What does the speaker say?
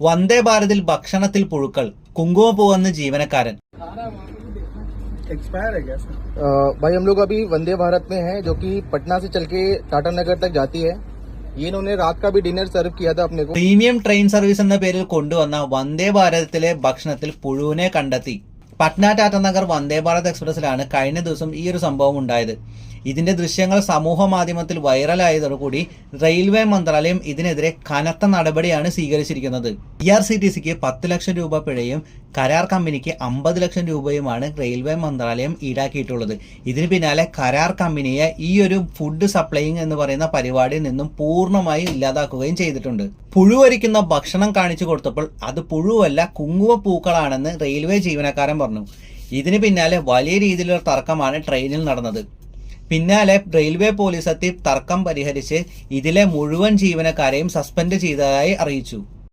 വന്ദേ ഭാരതിൽ ഭക്ഷണത്തിൽ പുഴുക്കൾ, കുങ്കുമപ്പൂവെന്ന് ജീവനക്കാരൻ. एक्सपायर है क्या सर? भाई हम लोग अभी वंदे भारत में हैं जो कि पटना से चल के टाटा नगर तक जाती है. ये इन्होंने रात का भी डिनर सर्व किया था अपने को. പ്രീമിയം ട്രെയിൻ സർവീസ് എന്ന പേരിൽ കൊണ്ടുവന്ന വന്ദേ ഭാരതത്തിലെ ഭക്ഷണത്തിൽ പുഴുവിനെ കണ്ടെത്തി. പട്ന ടാറ്റ നഗർ വന്ദേ ഭാരത് എക്സ്പ്രസിലാണ് കഴിഞ്ഞ ദിവസം ഈ ഒരു സംഭവം ഉണ്ടായത്. ഇതിന്റെ ദൃശ്യങ്ങൾ സമൂഹ മാധ്യമത്തിൽ വൈറലായതോടുകൂടി റെയിൽവേ മന്ത്രാലയം ഇതിനെതിരെ കനത്ത നടപടിയാണ് സ്വീകരിച്ചിരിക്കുന്നത്. IRCTCക്ക് 10 ലക്ഷം രൂപ പിഴയും കരാർ കമ്പനിക്ക് 50 ലക്ഷം രൂപയുമാണ് റെയിൽവേ മന്ത്രാലയം ഈടാക്കിയിട്ടുള്ളത്. ഇതിന് പിന്നാലെ കരാർ കമ്പനിയെ ഈ ഒരു ഫുഡ് സപ്ലൈയിങ് എന്ന് പറയുന്ന പരിപാടിയിൽ നിന്നും പൂർണ്ണമായും ഇല്ലാതാക്കുകയും ചെയ്തിട്ടുണ്ട്. പുഴുവരിക്കുന്ന ഭക്ഷണം കാണിച്ചു കൊടുത്തപ്പോൾ അത് പുഴുവല്ല കുങ്കുമപ്പൂക്കളാണെന്ന് റെയിൽവേ ജീവനക്കാരൻ പറഞ്ഞു. ഇതിന് പിന്നാലെ വലിയ രീതിയിലുള്ള തർക്കമാണ് ട്രെയിനിൽ നടന്നത്. പിന്നാലെ റെയിൽവേ പോലീസ് എത്തി തർക്കം പരിഹരിച്ച് ഇതിലെ മുഴുവൻ ജീവനക്കാരെയും സസ്പെൻഡ് ചെയ്തതായി അറിയിച്ചു.